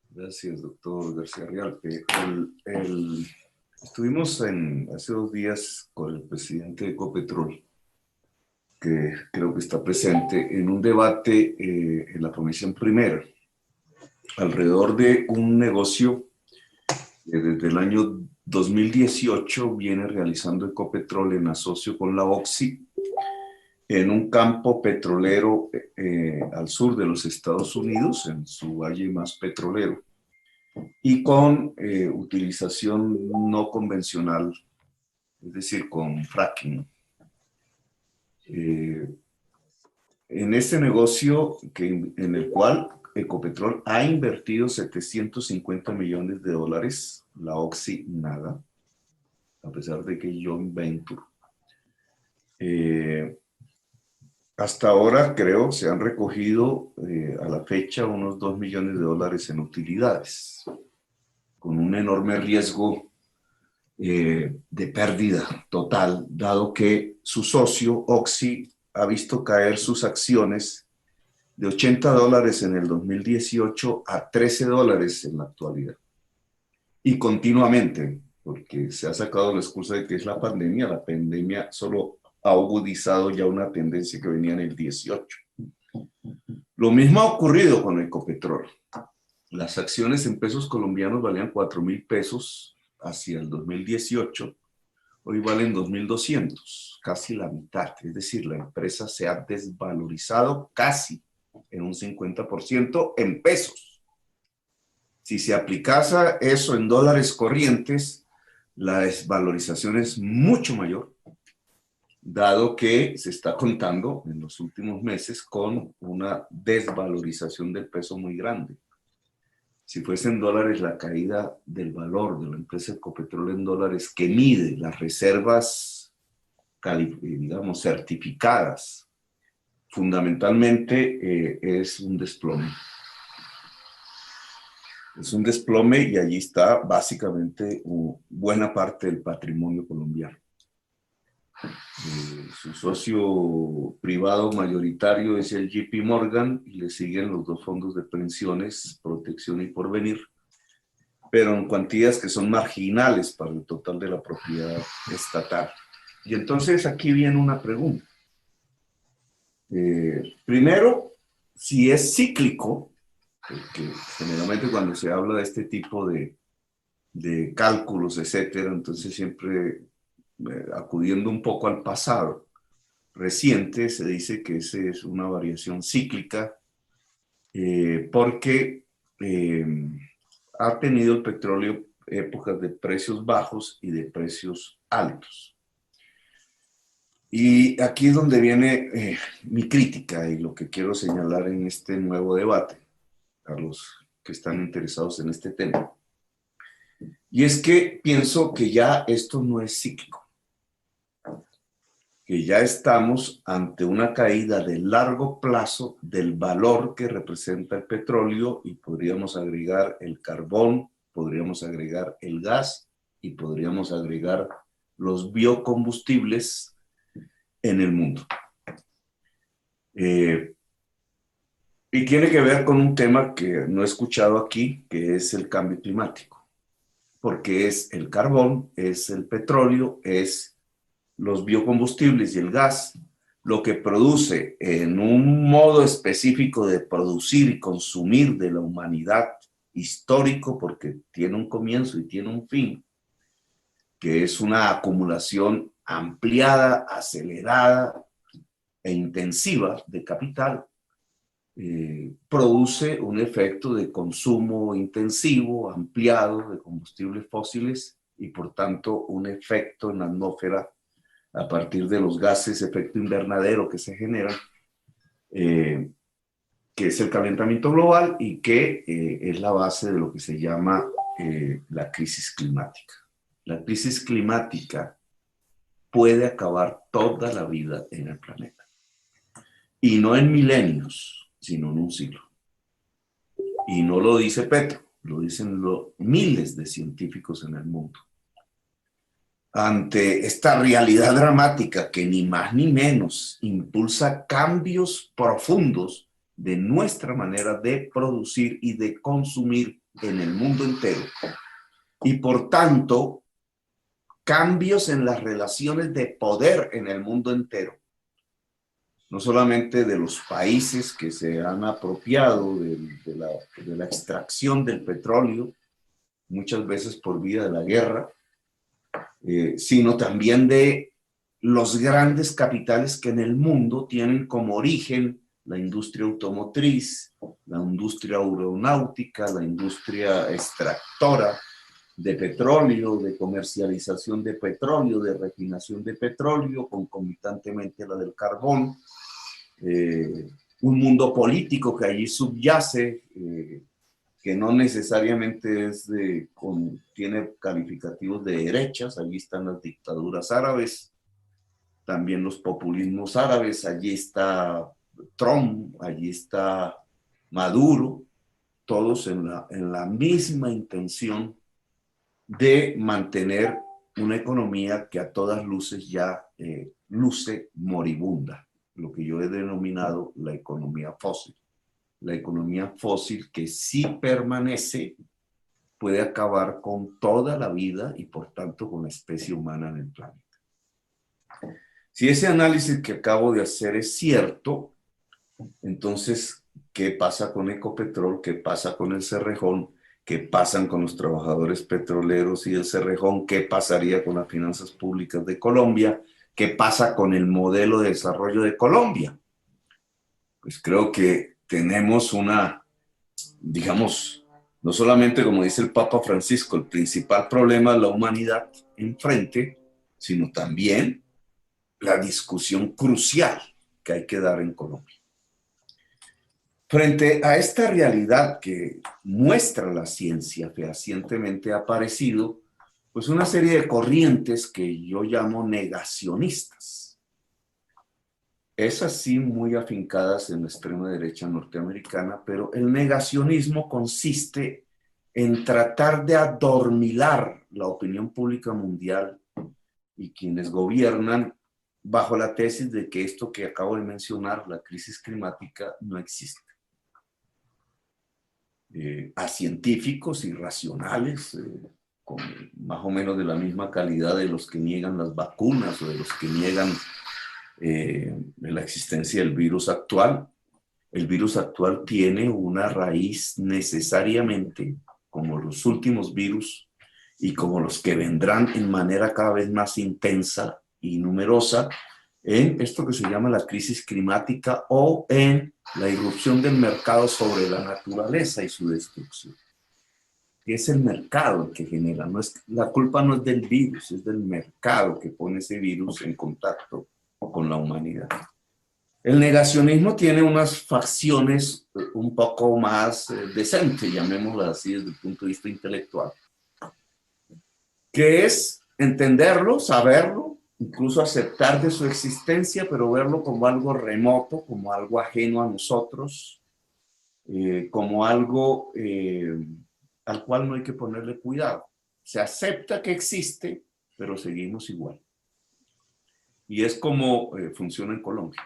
Gracias, doctor García Rialpe. Estuvimos hace 2 días con el presidente de Ecopetrol, que creo que está presente, en un debate en la Comisión Primera, alrededor de un negocio que desde el año 2018 viene realizando Ecopetrol en asocio con la Oxy, en un campo petrolero al sur de los Estados Unidos, en su valle más petrolero, y con utilización no convencional, es decir, con fracking. En este negocio en el cual Ecopetrol ha invertido 750 millones de dólares, la Oxy nada, a pesar de que Joint Venture. Hasta ahora, creo, se han recogido a la fecha unos 2 millones de dólares en utilidades, con un enorme riesgo de pérdida total, dado que su socio, Oxy, ha visto caer sus acciones de $80 en el 2018 a $13 en la actualidad. Y continuamente, porque se ha sacado la excusa de que es la pandemia solo ha agudizado ya una tendencia que venía en el 18. Lo mismo ha ocurrido con Ecopetrol. Las acciones en pesos colombianos valían 4.000 pesos hacia el 2018. Hoy valen 2.200, casi la mitad. Es decir, la empresa se ha desvalorizado casi en un 50% en pesos. Si se aplicase eso en dólares corrientes, la desvalorización es mucho mayor, dado que se está contando en los últimos meses con una desvalorización del peso muy grande. Si fuese en dólares, la caída del valor de la empresa Ecopetrol en dólares, que mide las reservas, digamos, certificadas, fundamentalmente es un desplome. Es un desplome y allí está básicamente buena parte del patrimonio colombiano. Su socio privado mayoritario es el JP Morgan y le siguen los dos fondos de pensiones, Protección y Porvenir, pero en cuantías que son marginales para el total de la propiedad estatal. Y entonces aquí viene una pregunta. Primero, si es cíclico, porque generalmente cuando se habla de este tipo de cálculos, etcétera, entonces siempre acudiendo un poco al pasado reciente, se dice que esa es una variación cíclica porque ha tenido el petróleo épocas de precios bajos y de precios altos. Y aquí es donde viene mi crítica y lo que quiero señalar en este nuevo debate a los que están interesados en este tema. Y es que pienso que ya esto no es cíclico, que ya estamos ante una caída de largo plazo del valor que representa el petróleo, y podríamos agregar el carbón, podríamos agregar el gas y podríamos agregar los biocombustibles en el mundo. Y tiene que ver con un tema que no he escuchado aquí, que es el cambio climático, porque es el carbón, es el petróleo, es los biocombustibles y el gas, lo que produce en un modo específico de producir y consumir de la humanidad histórico, porque tiene un comienzo y tiene un fin, que es una acumulación ampliada, acelerada e intensiva de capital, produce un efecto de consumo intensivo, ampliado de combustibles fósiles y por tanto un efecto en la atmósfera a partir de los gases de efecto invernadero que se generan, que es el calentamiento global y que es la base de lo que se llama la crisis climática. La crisis climática puede acabar toda la vida en el planeta. Y no en milenios, sino en un siglo. Y no lo dice Petro, lo dicen miles de científicos en el mundo. Ante esta realidad dramática que ni más ni menos impulsa cambios profundos de nuestra manera de producir y de consumir en el mundo entero. Y por tanto, cambios en las relaciones de poder en el mundo entero. No solamente de los países que se han apropiado de la extracción del petróleo, muchas veces por vía de la guerra, sino también de los grandes capitales que en el mundo tienen como origen la industria automotriz, la industria aeronáutica, la industria extractora de petróleo, de comercialización de petróleo, de refinación de petróleo, concomitantemente la del carbón, un mundo político que allí subyace, que no necesariamente tiene calificativos de derechas. Allí están las dictaduras árabes, también los populismos árabes, allí está Trump, allí está Maduro, todos en la misma intención de mantener una economía que a todas luces ya luce moribunda, lo que yo he denominado la economía fósil. La economía fósil que si permanece puede acabar con toda la vida y por tanto con la especie humana en el planeta. Si ese análisis que acabo de hacer es cierto, entonces, ¿qué pasa con Ecopetrol? ¿Qué pasa con el Cerrejón? ¿Qué pasan con los trabajadores petroleros y el Cerrejón? ¿Qué pasaría con las finanzas públicas de Colombia? ¿Qué pasa con el modelo de desarrollo de Colombia? Pues creo que tenemos digamos, no solamente como dice el Papa Francisco, el principal problema de la humanidad enfrente, sino también la discusión crucial que hay que dar en Colombia. Frente a esta realidad que muestra la ciencia fehacientemente ha aparecido, pues una serie de corrientes que yo llamo negacionistas. Esas sí muy afincadas en la extrema derecha norteamericana, pero el negacionismo consiste en tratar de adormilar la opinión pública mundial y quienes gobiernan bajo la tesis de que esto que acabo de mencionar, la crisis climática, no existe. A científicos irracionales, con más o menos de la misma calidad de los que niegan las vacunas o de los que niegan la existencia del virus actual. El virus actual tiene una raíz necesariamente, como los últimos virus y como los que vendrán en manera cada vez más intensa y numerosa, en esto que se llama la crisis climática o en la irrupción del mercado sobre la naturaleza y su destrucción. Es el mercado el que genera, la culpa no es del virus, es del mercado que pone ese virus en contacto con la humanidad. El negacionismo tiene unas facciones un poco más decentes, llamémoslas así desde el punto de vista intelectual, que es entenderlo, saberlo, incluso aceptar de su existencia, pero verlo como algo remoto, como algo ajeno a nosotros, como algo al cual no hay que ponerle cuidado. Se acepta que existe, pero seguimos igual. Y es como funciona en Colombia.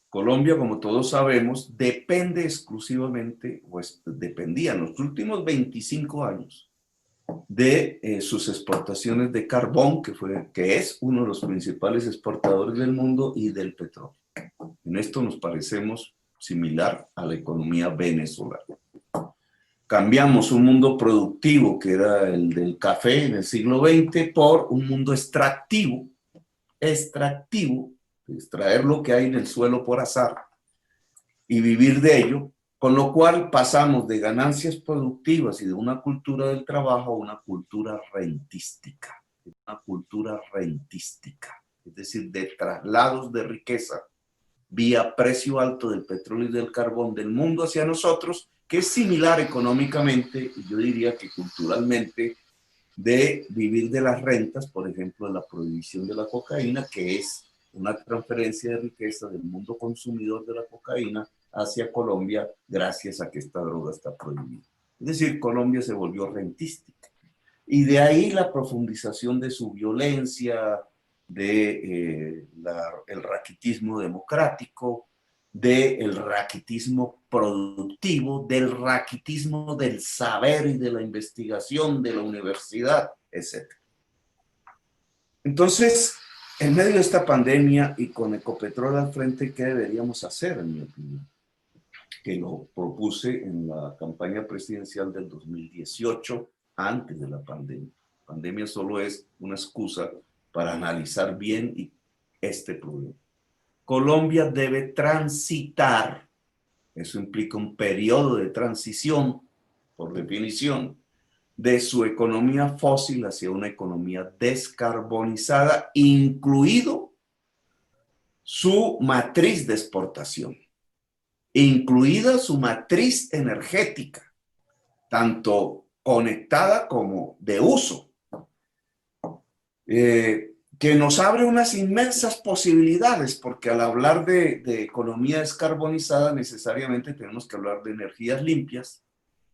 Colombia, como todos sabemos, depende exclusivamente, pues dependía en los últimos 25 años de sus exportaciones de carbón, que es uno de los principales exportadores del mundo, y del petróleo. En esto nos parecemos similar a la economía venezolana. Cambiamos un mundo productivo, que era el del café en el siglo XX, por un mundo extractivo, extraer lo que hay en el suelo por azar y vivir de ello, con lo cual pasamos de ganancias productivas y de una cultura del trabajo a una cultura rentística, es decir, de traslados de riqueza vía precio alto del petróleo y del carbón del mundo hacia nosotros, que es similar económicamente y yo diría que culturalmente de vivir de las rentas, por ejemplo, de la prohibición de la cocaína, que es una transferencia de riqueza del mundo consumidor de la cocaína hacia Colombia gracias a que esta droga está prohibida. Es decir, Colombia se volvió rentística. Y de ahí la profundización de su violencia, el raquitismo democrático, del raquitismo productivo, del raquitismo del saber y de la investigación de la universidad, etc. Entonces, en medio de esta pandemia y con Ecopetrol al frente, ¿qué deberíamos hacer, en mi opinión? Que lo propuse en la campaña presidencial del 2018, antes de la pandemia. La pandemia solo es una excusa para analizar bien este problema. Colombia debe transitar, eso implica un periodo de transición, por definición, de su economía fósil hacia una economía descarbonizada, incluido su matriz de exportación, incluida su matriz energética, tanto conectada como de uso, que nos abre unas inmensas posibilidades, porque al hablar de economía descarbonizada necesariamente tenemos que hablar de energías limpias,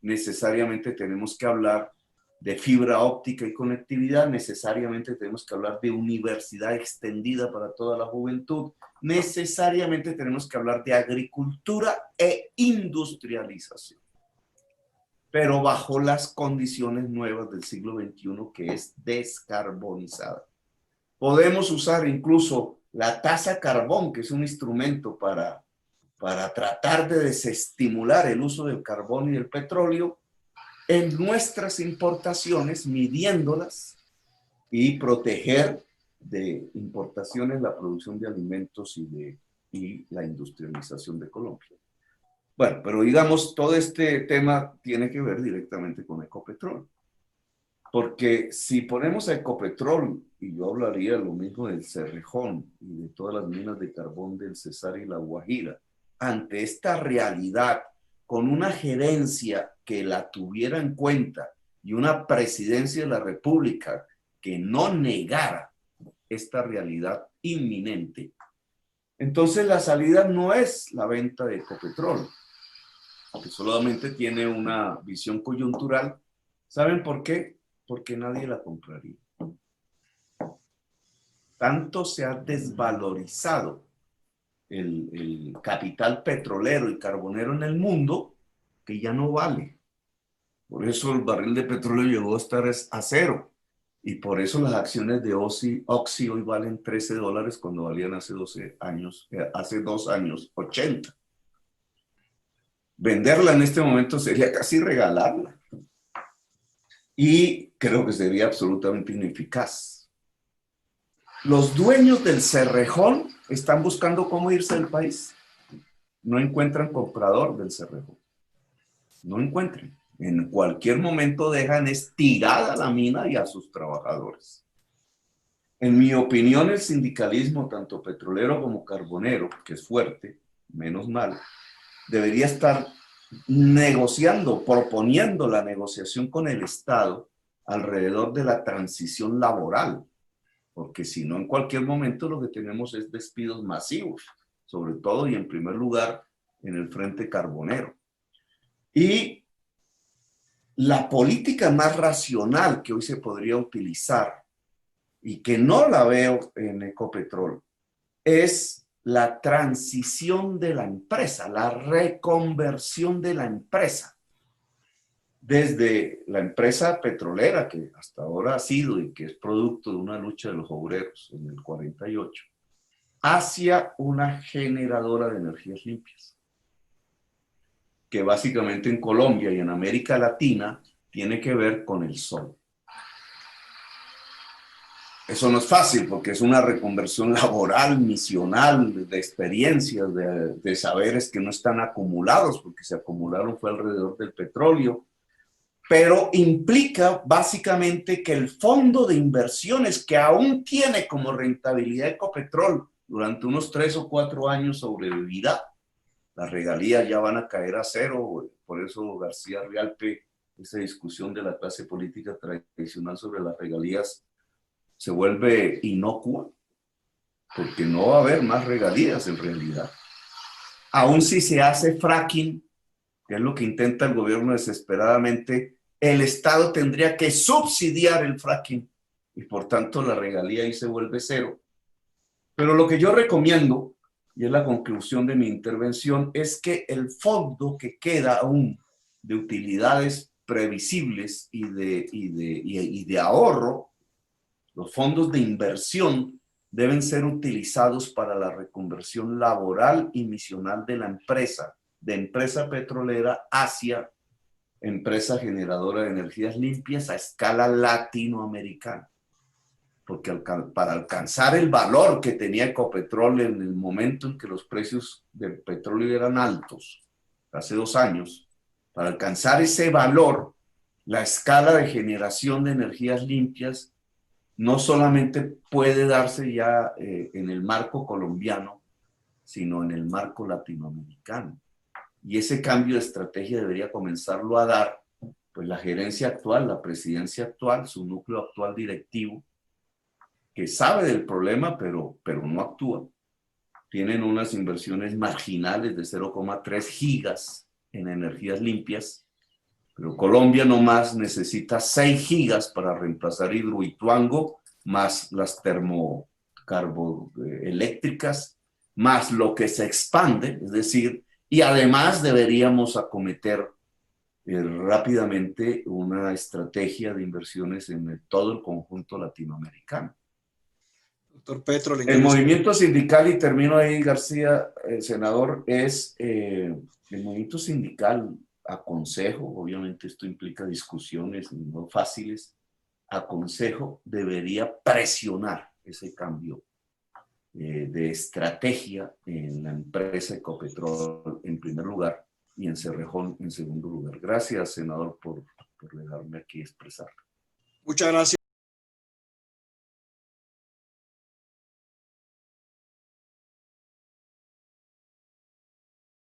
necesariamente tenemos que hablar de fibra óptica y conectividad, necesariamente tenemos que hablar de universidad extendida para toda la juventud, necesariamente tenemos que hablar de agricultura e industrialización, pero bajo las condiciones nuevas del siglo XXI, que es descarbonizada. Podemos usar incluso la tasa carbón, que es un instrumento para tratar de desestimular el uso del carbón y del petróleo en nuestras importaciones, midiéndolas y proteger de importaciones la producción de alimentos y la industrialización de Colombia. Bueno, pero digamos, todo este tema tiene que ver directamente con Ecopetrol. Porque si ponemos a Ecopetrol, y yo hablaría lo mismo del Cerrejón y de todas las minas de carbón del Cesar y la Guajira, ante esta realidad, con una gerencia que la tuviera en cuenta y una presidencia de la República que no negara esta realidad inminente, entonces la salida no es la venta de Ecopetrol, que solamente tiene una visión coyuntural. ¿Saben por qué? Porque nadie la compraría. Tanto se ha desvalorizado el capital petrolero y carbonero en el mundo que ya no vale. Por eso el barril de petróleo llegó a estar a cero. Y por eso las acciones de Oxy hoy valen $13 cuando valían hace 12 años, hace 2 años, 80. Venderla en este momento sería casi regalarla. Y creo que sería absolutamente ineficaz. Los dueños del Cerrejón están buscando cómo irse del país. No encuentran comprador del Cerrejón. No encuentran. En cualquier momento dejan estirada la mina y a sus trabajadores. En mi opinión, el sindicalismo, tanto petrolero como carbonero, que es fuerte, menos mal, debería estar negociando, proponiendo la negociación con el Estado alrededor de la transición laboral, porque si no, en cualquier momento lo que tenemos es despidos masivos, sobre todo y en primer lugar en el frente carbonero. Y la política más racional que hoy se podría utilizar y que no la veo en Ecopetrol es la transición de la empresa, la reconversión de la empresa. Desde la empresa petrolera, que hasta ahora ha sido y que es producto de una lucha de los obreros en el 48, hacia una generadora de energías limpias, que básicamente en Colombia y en América Latina tiene que ver con el sol. Eso no es fácil porque es una reconversión laboral, misional, de experiencias, de saberes que no están acumulados, porque se acumularon fue alrededor del petróleo, pero implica básicamente que el fondo de inversiones que aún tiene como rentabilidad Ecopetrol durante unos 3 o 4 años sobrevivirá. Las regalías ya van a caer a cero, por eso García Rialpe, esa discusión de la clase política tradicional sobre las regalías se vuelve inocua, porque no va a haber más regalías en realidad. Aún si se hace fracking, que es lo que intenta el gobierno desesperadamente, el Estado tendría que subsidiar el fracking y por tanto la regalía ahí se vuelve cero. Pero lo que yo recomiendo y es la conclusión de mi intervención, es que el fondo que queda aún de utilidades previsibles y de ahorro, los fondos de inversión, deben ser utilizados para la reconversión laboral y misional de la empresa, de empresa petrolera hacia empresa generadora de energías limpias a escala latinoamericana. Porque para alcanzar el valor que tenía Ecopetrol en el momento en que los precios del petróleo eran altos, hace 2 años, para alcanzar ese valor, la escala de generación de energías limpias no solamente puede darse ya en el marco colombiano, sino en el marco latinoamericano. Y ese cambio de estrategia debería comenzarlo a dar pues la gerencia actual, la presidencia actual, su núcleo actual directivo, que sabe del problema, pero no actúa. Tienen unas inversiones marginales de 0,3 gigas en energías limpias, pero Colombia nomás necesita 6 gigas para reemplazar Hidroituango, más las termocarboeléctricas, más lo que se expande, es decir, y además deberíamos acometer rápidamente una estrategia de inversiones en todo el conjunto latinoamericano. Doctor Petro, El movimiento sindical, y termino ahí, García, senador, es el movimiento sindical, aconsejo, obviamente esto implica discusiones no fáciles, aconsejo, debería presionar ese cambio de estrategia en la empresa Ecopetrol en primer lugar y en Cerrejón en segundo lugar. Gracias, senador, por dejarme aquí expresar. Muchas gracias.